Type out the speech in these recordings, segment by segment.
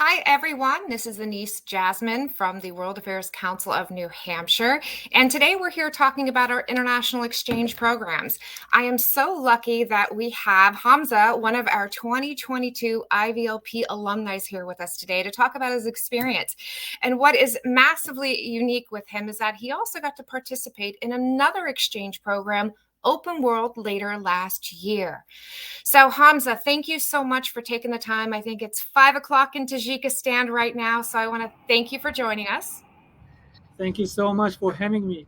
Hi, everyone. This is Anise Jasmine from the World Affairs Council of New Hampshire. And today we're here talking about our international exchange programs. I am so lucky that we have Khamza, one of our 2022 IVLP alumni, here with us today to talk about his experience. And what is massively unique with him is that he also got to participate in another exchange program, Open World, later last year. So, Khamza, thank you so much for taking the time. I think it's 5 o'clock in Tajikistan right now. So, I want to thank you for joining us. Thank you so much for having me.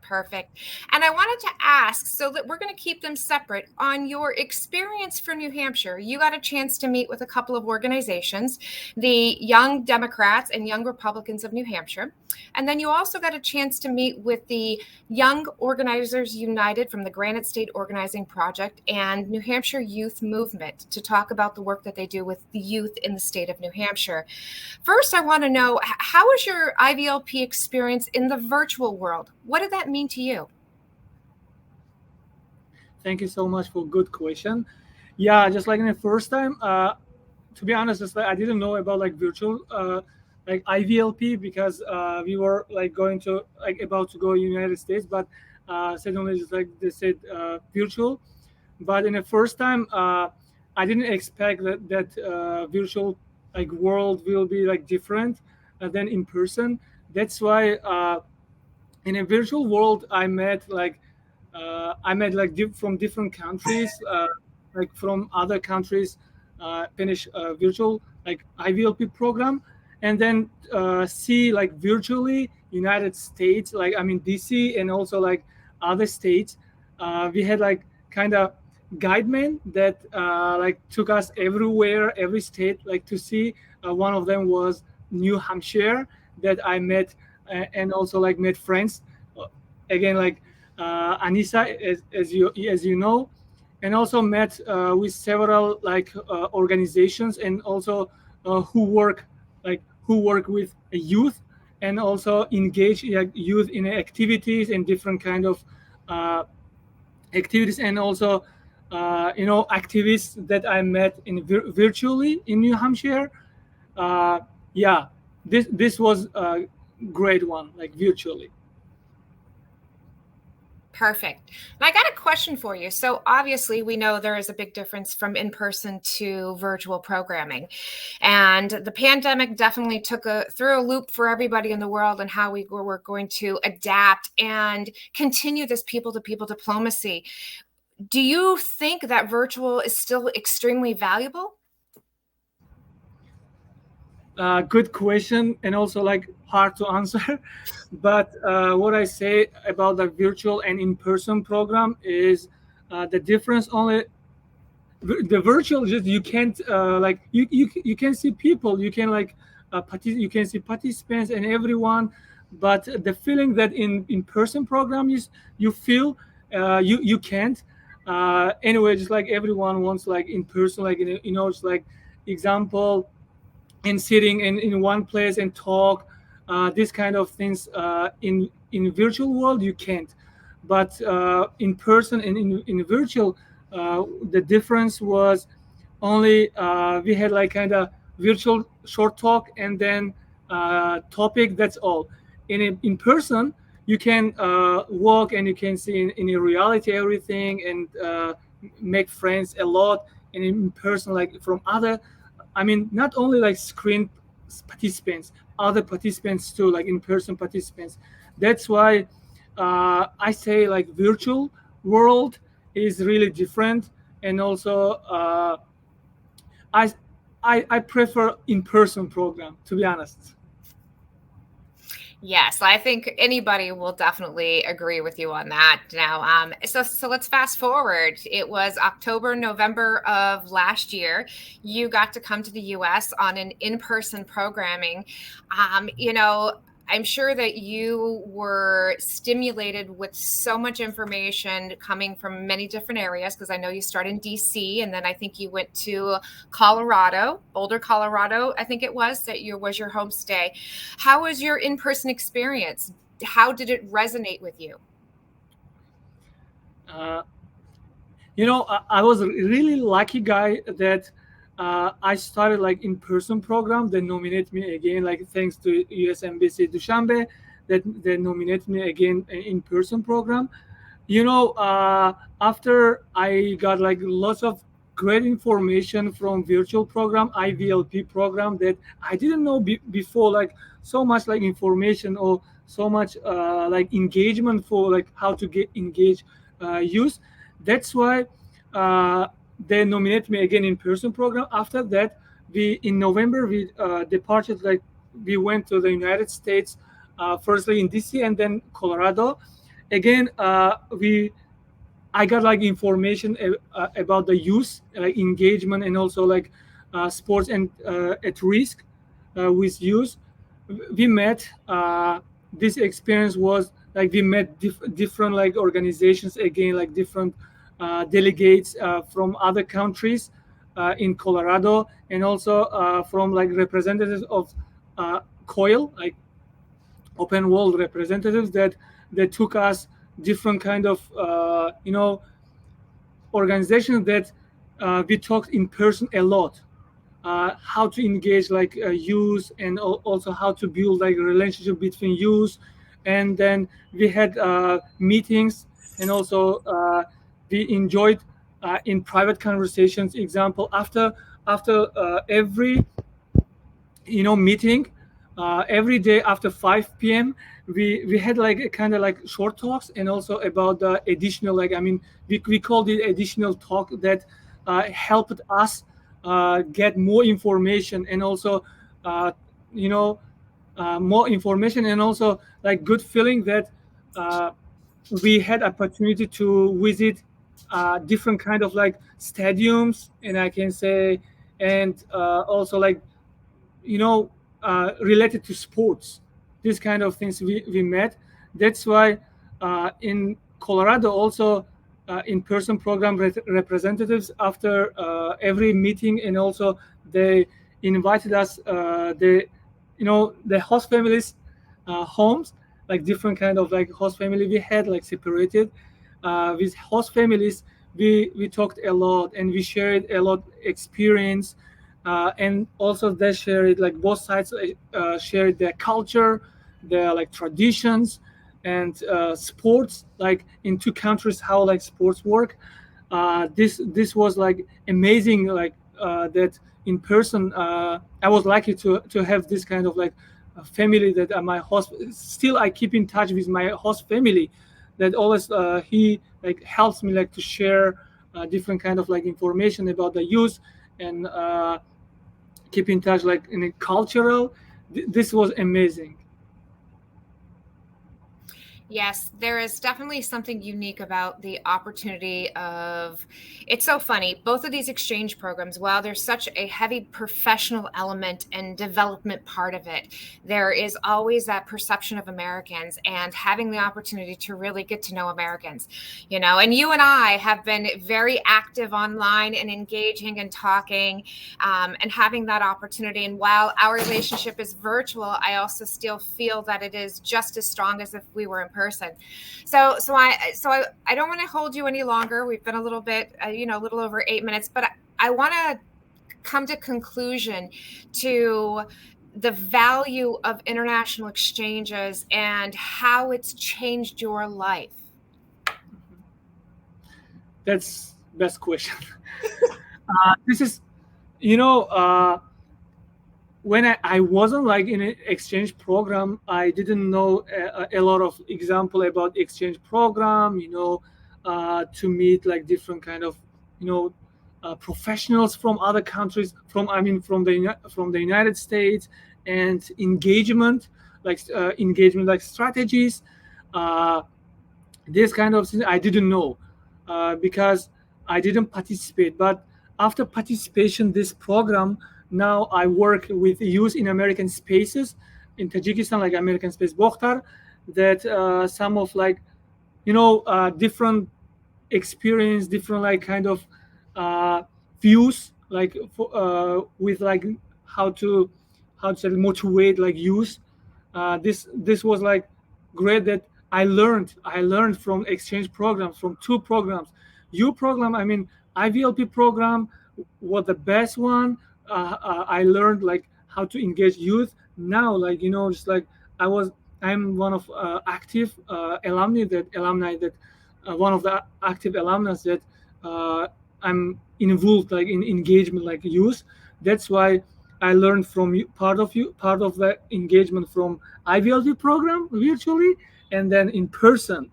Perfect. And I wanted to ask, so that we're going to keep them separate, on your experience for New Hampshire. You got a chance to meet with a couple of organizations, the Young Democrats and Young Republicans of New Hampshire. And then you also got a chance to meet with the Young Organizers United from the Granite State Organizing Project and New Hampshire Youth Movement to talk about the work that they do with the youth in the state of New Hampshire. First, I want to know, how was your IVLP experience in the virtual world? What did that mean to you? Thank you so much for good question. Yeah, just like in the first time, to be honest, just like I didn't know about like virtual, like IVLP because we were like going to like about to go United States, but suddenly just like they said virtual. But in the first time, I didn't expect that virtual like world will be like different than in person. That's why in a virtual world I met like from different countries, like from other countries, finish virtual like IVLP program, and then see like virtually United States, like I mean DC and also like other states. We had like kind of guide men that like took us everywhere, every state, like to see. One of them was New Hampshire that I met, and also like met friends. Again, like Anissa, as you know, and also met with several like organizations and also who work with youth and also engage like, youth in activities and different kind of uh, activities and also activists that I met in virtually in New Hampshire. Uh, yeah, this was a great one, like virtually. Perfect. And I got a question for you. So, obviously, we know there is a big difference from in person to virtual programming. And the pandemic definitely threw a loop for everybody in the world and how we were going to adapt and continue this people to people diplomacy. Do you think that virtual is still extremely valuable? Good question and also like hard to answer. But what I say about the virtual and in-person program is the difference only the virtual just you can't like you can see people, you can like you can see participants and everyone, but the feeling that in person program is you feel you can't anyway, just like everyone wants like in person, like it's like example and sitting in one place and talk, these kind of things in virtual world you can't, but in person and in virtual the difference was only we had like kind of virtual short talk and then topic, that's all. In person you can walk and you can see in a reality everything and make friends a lot, and in person like from other, I mean, not only like screen participants, other participants too, like in-person participants. That's why I say like virtual world is really different, and also I, I prefer in-person program, to be honest. Yes, I think anybody will definitely agree with you on that. Now, so let's fast forward. It was October, November of last year. You got to come to the U.S. on an in-person programming. You know, I'm sure that you were stimulated with so much information coming from many different areas, because I know you started in DC and then I think you went to Colorado, Boulder, Colorado, I think it was, was your homestay. How was your in-person experience? How did it resonate with you? Uh, I was a really lucky guy that I started like in-person program. They nominate me again, like thanks to US Embassy Dushanbe, that they nominate me again in-person program. After I got like lots of great information from virtual program, IVLP program, that I didn't know before, like so much like information or so much like engagement for like how to get engage youth. That's why uh, they nominate me again in person program. After that, we in November we departed, like we went to the United States, firstly in DC and then Colorado. Again, we I got like information about the youth, like engagement, and also like sports and at risk with youth. We met. This experience was like we met different like organizations again, like different delegates from other countries in Colorado, and also from like representatives of COIL, like open world representatives that took us different kind of organizations that we talked in person a lot, how to engage like youth, and also how to build like a relationship between youth. And then we had meetings, and also we enjoyed in private conversations, example, after every meeting, every day after 5 p.m. We had like a kind of like short talks, and also about the additional, like, I mean, we called it additional talk that helped us get more information, and also uh, you know more information, and also like good feeling that uh, we had opportunity to visit different kind of like stadiums, and I can say, and also like related to sports, these kind of things we met. That's why in Colorado also in-person program representatives after every meeting, and also they invited us the host families homes, like different kind of like host family we had like separated with host families. We talked a lot, and we shared a lot experience, and also they shared, like both sides shared their culture, their like traditions, and sports, like in two countries how like sports work. This was like amazing, like that in person. I was lucky to have this kind of like family that my host, still I keep in touch with my host family, that always he like helps me like to share different kind of like information about the youth, and keep in touch like in a cultural. This was amazing. Yes, there is definitely something unique about the opportunity of, it's so funny. Both of these exchange programs, while there's such a heavy professional element and development part of it, there is always that perception of Americans and having the opportunity to really get to know Americans, and you and I have been very active online and engaging and talking, and having that opportunity. And while our relationship is virtual, I also still feel that it is just as strong as if we were in person. So I don't want to hold you any longer. We've been a little bit, a little over 8 minutes, but I want to come to conclusion to the value of international exchanges and how it's changed your life. That's best question. This is, you know, when I wasn't like in an exchange program, I didn't know a lot of example about exchange program, to meet like different kind of, professionals from other countries, from the United States, and engagement like strategies. Uh, this kind of thing I didn't know because I didn't participate. But after participation, this program, now I work with youth in American spaces in Tajikistan, like American Space Bokhtar, that some of like different experience, different like kind of uh, views, like with like how to motivate like youth. This was like great that I learned from exchange programs, from two programs. U program, I mean IVLP program, what the best one. I learned like how to engage youth. Now, like just like I was, I'm one of active alumni that one of the active alumni that uh, I'm involved like in engagement like youth. That's why I learned from you, part of the engagement from IVLP program virtually and then in person.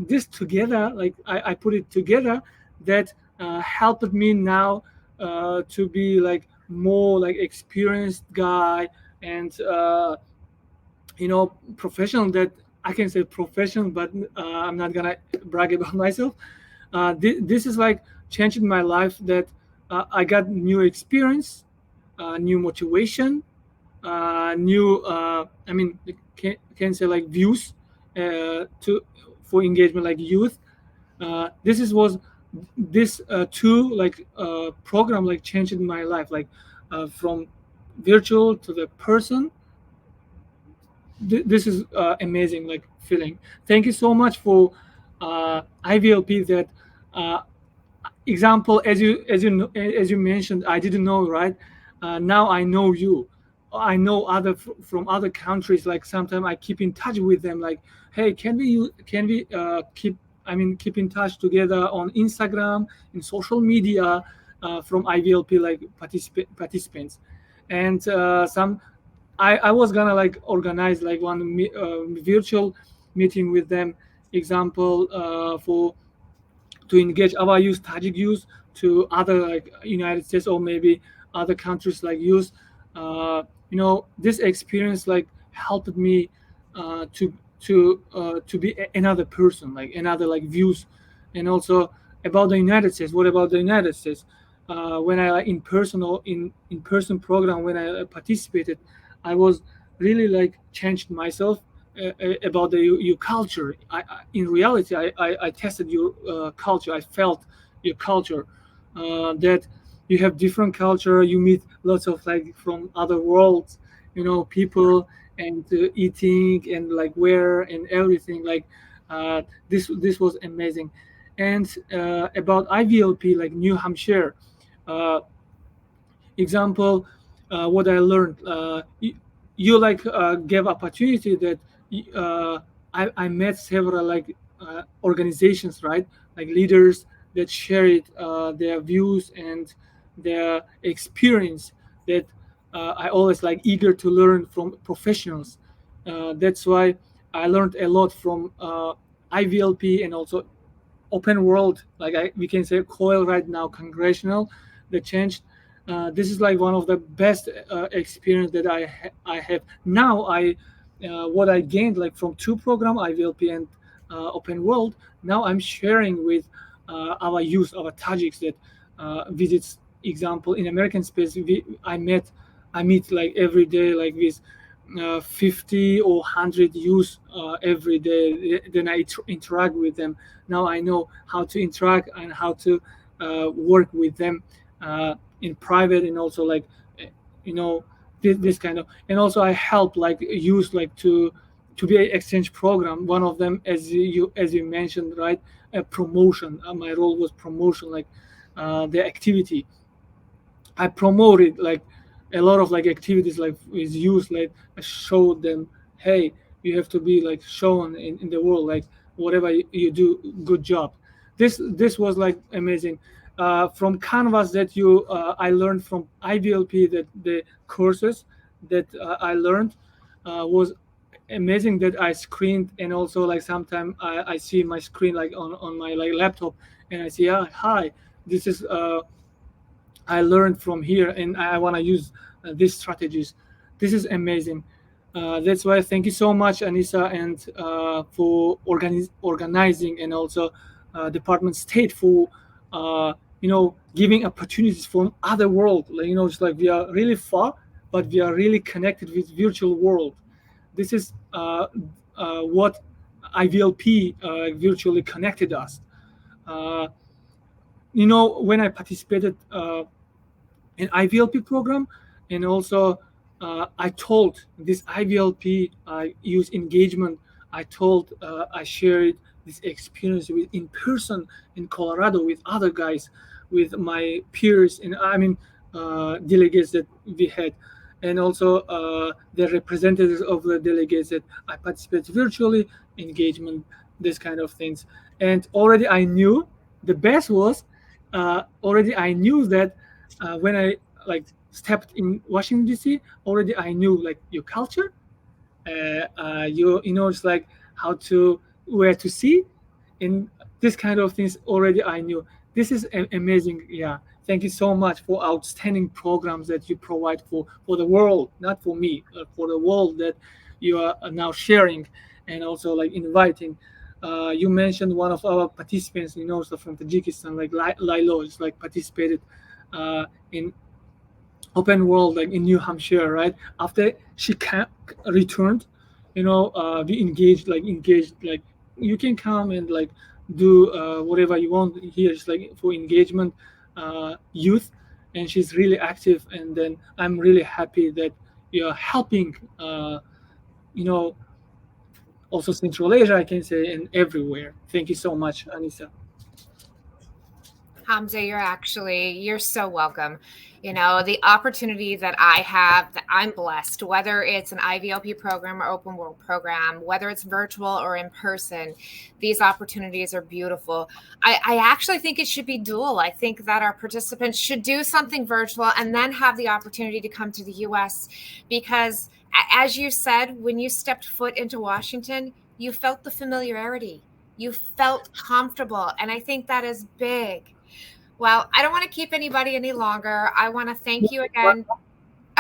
This together, like I put it together, that helped me now to be like more like experienced guy and professional, that I can say professional, but I'm not gonna brag about myself. This is like changing my life, that I got new experience, new motivation, new I mean can say like views to for engagement like youth. This is was this two like program like changed my life, like from virtual to the person. This is amazing like feeling. Thank you so much for IVLP. That uh, example, as you mentioned, I didn't know, right? Now I know you. I know other from other countries. Like sometimes I keep in touch with them. Like, hey, can we keep in touch together on Instagram, in social media, from IVLP like participants, and some. I was gonna like organize like one virtual meeting with them. Example for to engage our youth, Tajik youth, to other like United States or maybe other countries like youth. This experience like helped me to be another person, like another like views, and also about the United States. What about the United States? When I in person or in person program when I participated, I was really like changed myself about your culture. In reality, I tested your culture. I felt your culture, that you have different culture. You meet lots of like from other worlds, people, and eating and like wear and everything. Like this was amazing. And about IVLP, like New Hampshire. Uh, Example, what I learned, you like gave opportunity that I met several like organizations, right, like leaders that shared their views and their experience, that I always like eager to learn from professionals. That's why I learned a lot from IVLP and also open world, like we can say coil right now, congressional, the change. This is like one of the best experience that I have now. What I gained like from two program, IVLP and open world. Now I'm sharing with our youth, our Tajiks that visits. Example in American space, I meet like every day like with 50 or 100 youth every day. Then I interact with them. Now I know how to interact and how to work with them in private, and also like uh, you know this kind of. And also I help like use like to be an exchange program. One of them, as you mentioned, right, a promotion. My role was promotion, like the activity I promoted like a lot of like activities like with youth. Like I showed them, hey, you have to be like shown in the world, like whatever you do, good job. This was like amazing. From Canvas, that you I learned from IVLP, that the courses that I learned was amazing, that I screened. And also like sometimes I see my screen like on my like laptop, and I see, hi, this is I learned from here, and I want to use these strategies. This is amazing. That's why thank you so much, Anissa, and for organizing, and also Department State for giving opportunities from other world. Like, it's like we are really far, but we are really connected with virtual world. This is what IVLP virtually connected us. Uh, when I participated an IVLP program, and also I told this IVLP use engagement. I shared this experience with in person in Colorado with other guys. with my peers and delegates that we had, and also the representatives of the delegates that I participate virtually, engagement, this kind of things. And already I knew the best was already I knew that when I like stepped in Washington D.C. already I knew like your culture, you know it's like how to where to see, and this kind of things already I knew. This is amazing. Yeah, thank you so much for outstanding programs that you provide for the world, not for me, for the world that you are now sharing and also like inviting. You mentioned one of our participants, you know, so from Tajikistan, like Lilo, is like participated in open world like in New Hampshire, right? After she returned, you know, we engaged like you can come and like do whatever you want here. It's like for engagement, youth, and she's really active. And then I'm really happy that you're helping, you know, also Central Asia, I can say, and everywhere. Thank you so much, Anissa. Hamza, you're so welcome. You know, the opportunity that I have, that I'm blessed, whether it's an IVLP program or open world program, whether it's virtual or in person, these opportunities are beautiful. I actually think it should be dual. I think that our participants should do something virtual and then have the opportunity to come to the US because, as you said, when you stepped foot into Washington, you felt the familiarity. You felt comfortable. And I think that is big. Well, I don't want to keep anybody any longer. I want to thank you again.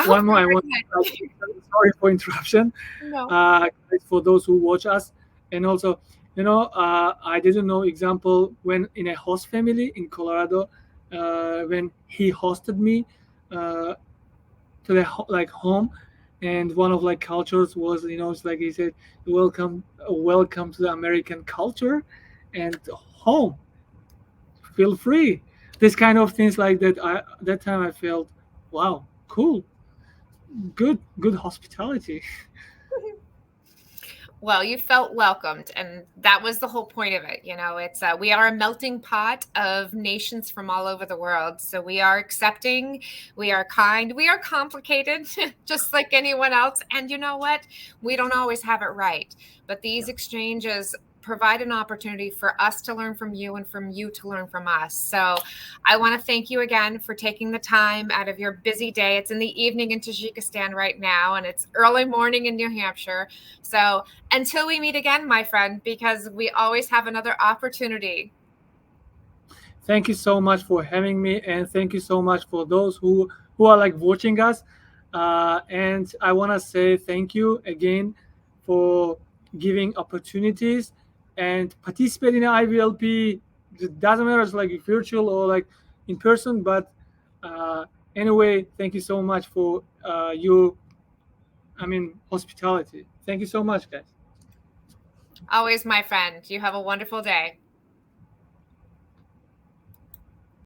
One more, I want. Sorry for interruption. No. For those who watch us, and also, you know, I didn't know example when in a host family in Colorado, when he hosted me to the like home, and one of like cultures was, you know, it's like he said, welcome to the American culture, and home, feel free. This kind of things like that. That time I felt, wow, cool, good hospitality. Well, you felt welcomed, and that was the whole point of it. You know, it's we are a melting pot of nations from all over the world. So we are accepting, we are kind, we are complicated, just like anyone else. And you know what? We don't always have it right, but these exchanges provide an opportunity for us to learn from you and from you to learn from us. So I want to thank you again for taking the time out of your busy day. It's in the evening in Tajikistan right now, and it's early morning in New Hampshire. So until we meet again, my friend, because we always have another opportunity. Thank you so much for having me, and thank you so much for those who are like watching us. And I want to say thank you again for giving opportunities and participate in IVLP. It doesn't matter it's like virtual or like in person, but uh, anyway, thank you so much for your, hospitality. Thank you so much, guys. Always, my friend. You have a wonderful day.